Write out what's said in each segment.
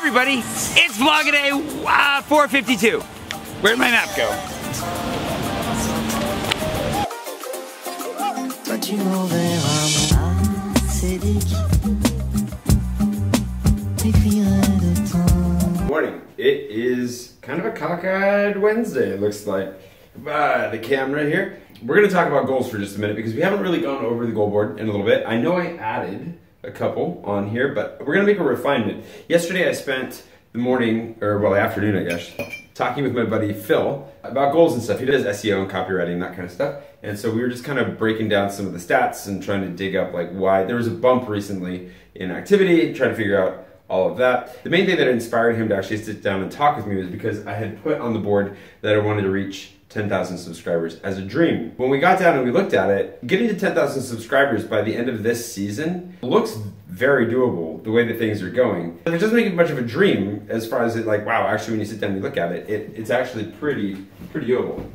everybody, it's Vlog-A-Day 452. Where'd my map go? Morning. It is kind of a cockeyed Wednesday, it looks like. The camera here. We're going to talk about goals for just a minute because we haven't really gone over the goal board in a little bit. I know I added a couple on here, but we're going to make a refinement. Yesterday I spent the morning, or well, the afternoon I guess, talking with my buddy Phil about goals and stuff. He does SEO and copywriting, that kind of stuff. And so we were just kind of breaking down some of the stats and trying to dig up like why there was a bump recently in activity, trying to figure out all of that. The main thing that inspired him to actually sit down and talk with me was because I had put on the board that I wanted to reach 10,000 subscribers as a dream. When we got down and we looked at it, getting to 10,000 subscribers by the end of this season looks very doable the way that things are going. It doesn't make it much of a dream as far as it like, wow, actually when you sit down and you look at it, it's actually pretty doable.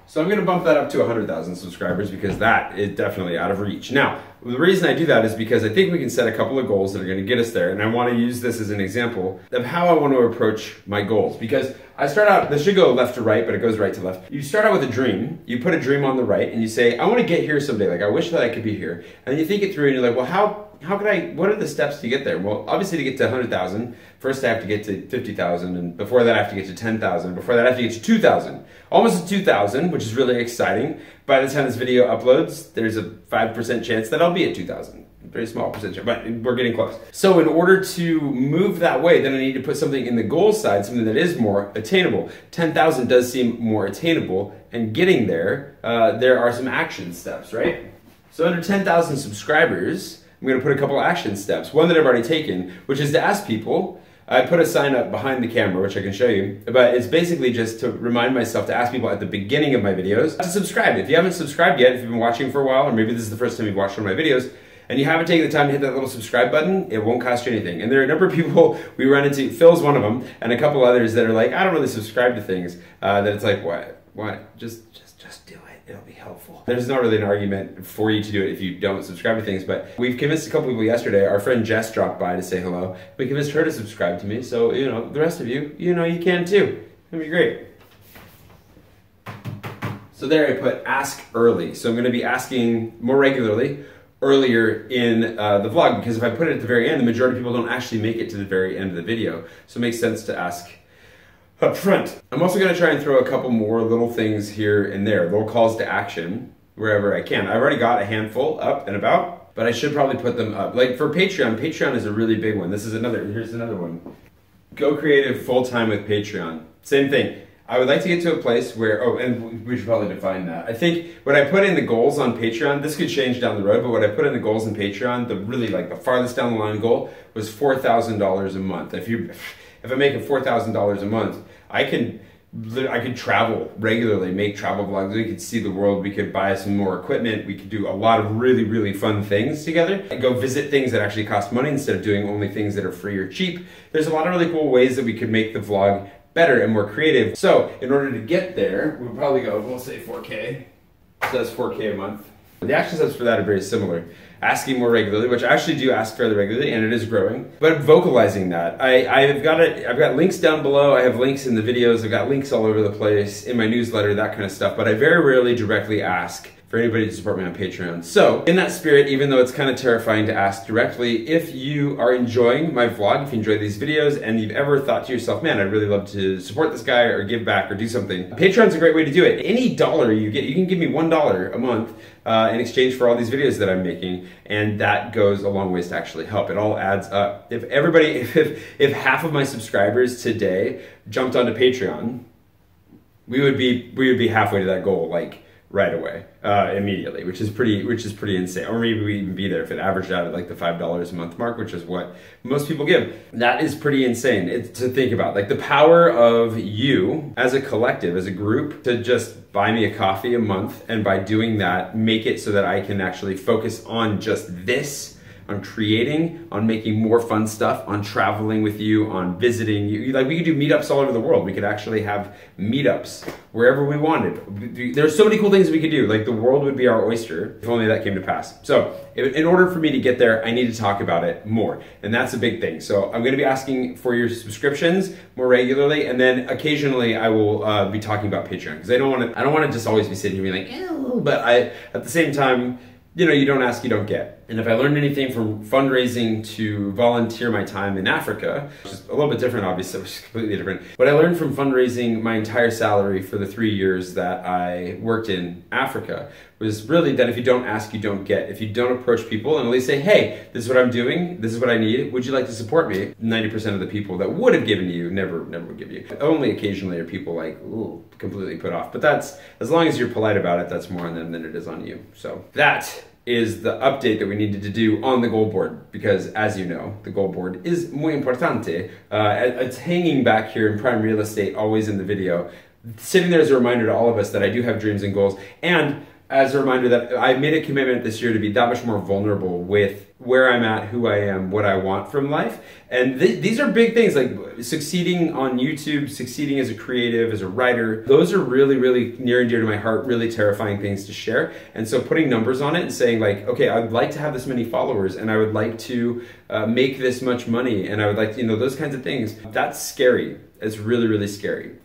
So I'm gonna bump that up to 100,000 subscribers because that is definitely out of reach. Now, the reason I do that is because I think we can set a couple of goals that are gonna get us there, and I wanna use this as an example of how I want to approach my goals. Because I start out, this should go left to right, but it goes right to left. You start out with a dream, you put a dream on the right, and you say, I wanna get here someday, like I wish that I could be here. And you think it through and you're like, well, how could I, what are the steps to get there? Well, obviously to get to 100,000, first I have to get to 50,000, and before that I have to get to 10,000, before that I have to get to 2,000. Almost to 2,000, which is really exciting. By the time this video uploads, there's a 5% chance that I'll be at 2,000. Very small percentage, but we're getting close. So in order to move that way, then I need to put something in the goal side, something that is more attainable. 10,000 does seem more attainable, and getting there, there are some action steps, right? So under 10,000 subscribers, I'm gonna put a couple action steps. One that I've already taken, which is to ask people. I put a sign up behind the camera, which I can show you, but it's basically just to remind myself to ask people at the beginning of my videos to subscribe. If you haven't subscribed yet, if you've been watching for a while, or maybe this is the first time you've watched one of my videos, and you haven't taken the time to hit that little subscribe button, it won't cost you anything. And there are a number of people we run into, Phil's one of them, and a couple others that are like, I don't really subscribe to things, that it's like, what? Just do it. It'll be helpful. There's not really an argument for you to do it if you don't subscribe to things, but we've convinced a couple people yesterday. Our friend Jess dropped by to say hello. We convinced her to subscribe to me, so you know, the rest of you, you know, you can too. It'll be great. So there I put ask early. So I'm gonna be asking more regularly earlier in the vlog, because if I put it at the very end, the majority of people don't actually make it to the very end of the video. So it makes sense to ask up front. I'm also gonna try and throw a couple more little things here and there, little calls to action wherever I can. I've already got a handful up and about, but I should probably put them up. Like for Patreon, Patreon is a really big one. Here's another one. Go creative full-time with Patreon. Same thing. I would like to get to a place where, oh, and we should probably define that. I think when I put in the goals on Patreon, this could change down the road, but what I put in the goals on Patreon, the really like the farthest down the line goal was $4,000 a month. If I make it $4,000 a month, I could travel regularly, make travel vlogs, we could see the world, we could buy some more equipment, we could do a lot of really fun things together. Go visit things that actually cost money instead of doing only things that are free or cheap. There's a lot of really cool ways that we could make the vlog better and more creative. So in order to get there, we'll probably go, we'll say 4K. So that's 4K a month. The action steps for that are very similar. Asking more regularly, which I actually do ask fairly regularly, and it is growing. But vocalizing that, I've got links down below. I have links in the videos. I've got links all over the place in my newsletter, that kind of stuff. But I very rarely directly ask for anybody to support me on Patreon. So in that spirit, even though it's kind of terrifying to ask directly, if you are enjoying my vlog, if you enjoy these videos, and you've ever thought to yourself, man, I'd really love to support this guy or give back or do something, Patreon's a great way to do it. Any dollar you get, you can give me $1 a month in exchange for all these videos that I'm making, and that goes a long ways to actually help. It all adds up. If everybody, if half of my subscribers today jumped onto Patreon, we would be halfway to that goal, like right away, immediately, which is pretty insane. Or maybe we even be there if it averaged out at like the $5 a month mark, which is what most people give. That is pretty insane to think about. Like the power of you as a collective, as a group, to just buy me a coffee a month, and by doing that, make it so that I can actually focus on just this, on creating, on making more fun stuff, on traveling with you, on visiting you. Like we could do meetups all over the world. We could actually have meetups wherever we wanted. There's so many cool things we could do. Like the world would be our oyster if only that came to pass. So in order for me to get there, I need to talk about it more. And that's a big thing. So I'm gonna be asking for your subscriptions more regularly, and then occasionally I will be talking about Patreon, because I don't wanna just always be sitting here being like, ew, but at the same time, you know, you don't ask, you don't get. And if I learned anything from fundraising to volunteer my time in Africa, which is a little bit different, obviously, which is completely different. What I learned from fundraising my entire salary for the 3 years that I worked in Africa was really that if you don't ask, you don't get. If you don't approach people and at least say, hey, this is what I'm doing, this is what I need, would you like to support me? 90% of the people that would have given you never would give you. Only occasionally are people like, ooh, completely put off. But that's, as long as you're polite about it, that's more on them than it is on you. So that is the update that we needed to do on the goal board, because as you know, the goal board is muy importante. It's hanging back here in prime real estate, always in the video, sitting there as a reminder to all of us that I do have dreams and goals, and as a reminder that I made a commitment this year to be that much more vulnerable with where I'm at, who I am, what I want from life. And these are big things, like succeeding on YouTube, succeeding as a creative, as a writer. Those are really, really near and dear to my heart, really terrifying things to share. And so putting numbers on it and saying like, okay, I'd like to have this many followers, and I would like to make this much money, and I would like to, you know, those kinds of things. That's scary. It's really, really scary.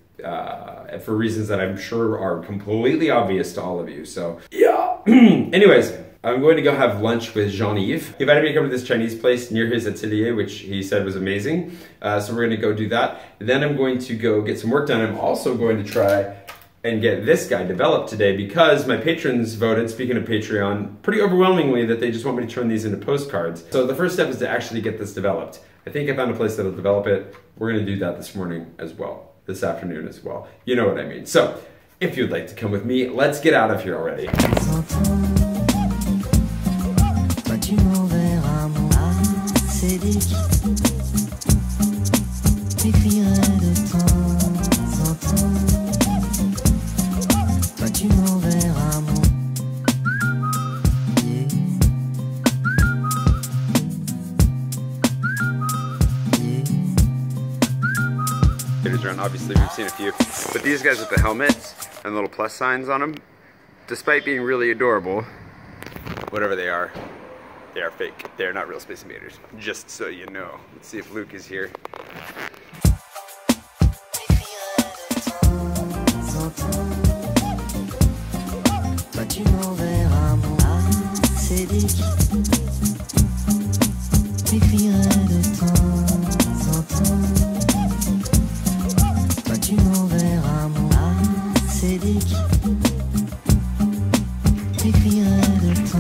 For reasons that I'm sure are completely obvious to all of you. So yeah. Anyways, I'm going to go have lunch with Jean-Yves. He invited me to come to this Chinese place near his atelier, which he said was amazing. So we're gonna go do that. Then I'm going to go get some work done. I'm also going to try and get this guy developed today, because my patrons voted, speaking of Patreon, pretty overwhelmingly that they just want me to turn these into postcards. So the first step is to actually get this developed. I think I found a place that'll develop it. We're gonna do that this morning as well. This afternoon as well. You know what I mean. So, if you'd like to come with me, let's get out of here already. Around. Obviously we've seen a few, but these guys with the helmets and little plus signs on them, despite being really adorable, whatever they are fake. They're not real Space Invaders, just so you know. Let's see if Luke is here.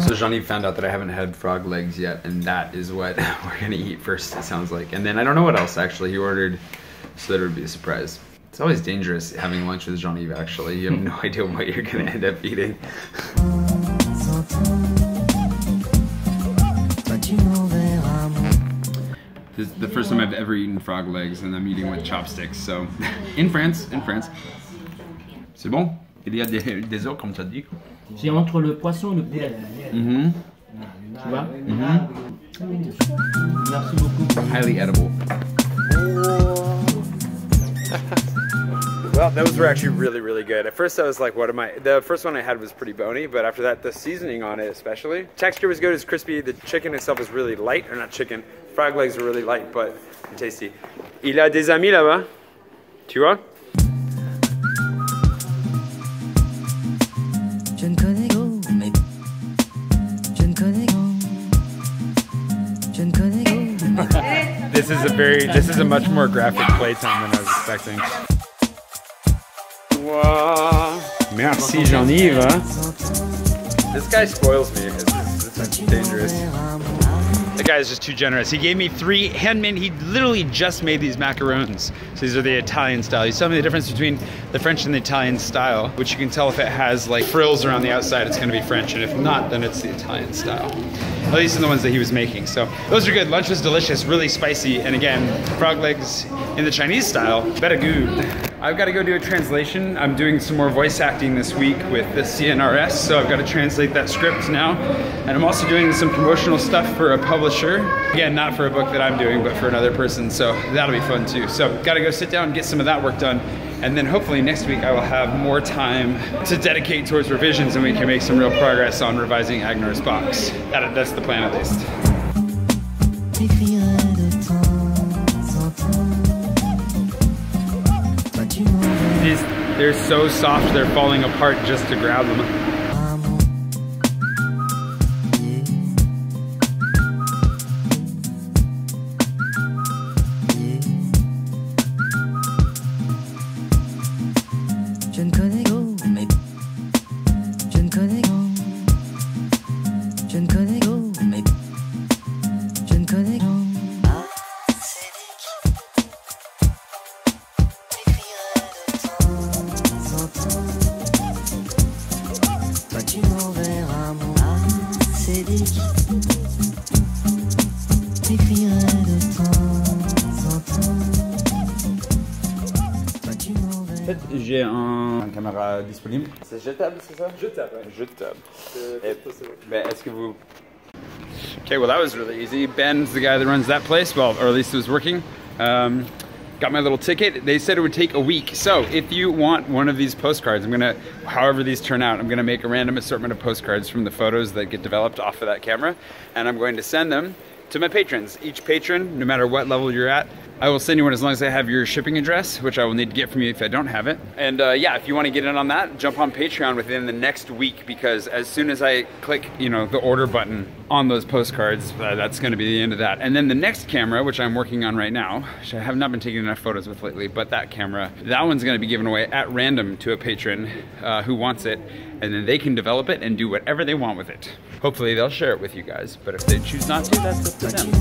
So Jean-Yves found out that I haven't had frog legs yet, and that is what we're gonna eat first, it sounds like. And then I don't know what else actually he ordered, so that it would be a surprise. It's always dangerous having lunch with Jean-Yves actually. You have no idea what you're gonna end up eating. This is the first time I've ever eaten frog legs, and I'm eating with chopsticks, so in France. C'est bon? Il y a des os, comme tu as dit. C'est entre le poisson et le poulet. Tu vois? Merci beaucoup. Highly edible. Well, those were actually really, really good. At first I was like, what am I? The first one I had was pretty bony, but after that, the seasoning on it especially. Texture was good, it's crispy. The chicken itself was really light, or not chicken. Frog legs were really light, but tasty. Il a des amis là-bas. Tu vois? This is a much more graphic playtime than I was expecting. Wow. Merci Jean-Yves, huh? This guy spoils me. This is dangerous. The guy is just too generous. He gave me 3 handmade, he literally just made these macarons. So these are the Italian style. He's telling me the difference between the French and the Italian style, which you can tell if it has like frills around the outside, it's gonna be French, and if not, then it's the Italian style. At least in the ones that he was making. So those are good. Lunch was delicious, really spicy, and again, frog legs in the Chinese style, very good. I've got to go do a translation. I'm doing some more voice acting this week with the CNRS, so I've got to translate that script now. And I'm also doing some promotional stuff for a publisher. Again, not for a book that I'm doing, but for another person, so that'll be fun too. So got to go sit down and get some of that work done. And then hopefully next week I will have more time to dedicate towards revisions and we can make some real progress on revising Agnor's box. That's the plan at least. They're so soft, they're falling apart just to grab them. En fait, j'ai un caméra disponible. C'est jetable, c'est ça? Jetable, ouais. Jetable. Est-ce que vous... Okay, well that was really easy. Ben's the guy that runs that place, well, or at least it was working. Got my little ticket. They said it would take a week. So if you want one of these postcards, I'm gonna, however these turn out, I'm gonna make a random assortment of postcards from the photos that get developed off of that camera, and I'm going to send them to my patrons. Each patron, no matter what level you're at, I will send you one as long as I have your shipping address, which I will need to get from you if I don't have it. And yeah, if you want to get in on that, jump on Patreon within the next week, because as soon as I click, you know, the order button on those postcards, that's going to be the end of that. And then the next camera, which I'm working on right now, which I have not been taking enough photos with lately, but that camera, that one's going to be given away at random to a patron who wants it, and then they can develop it and do whatever they want with it. Hopefully they'll share it with you guys, but if they choose not to, that's up to them.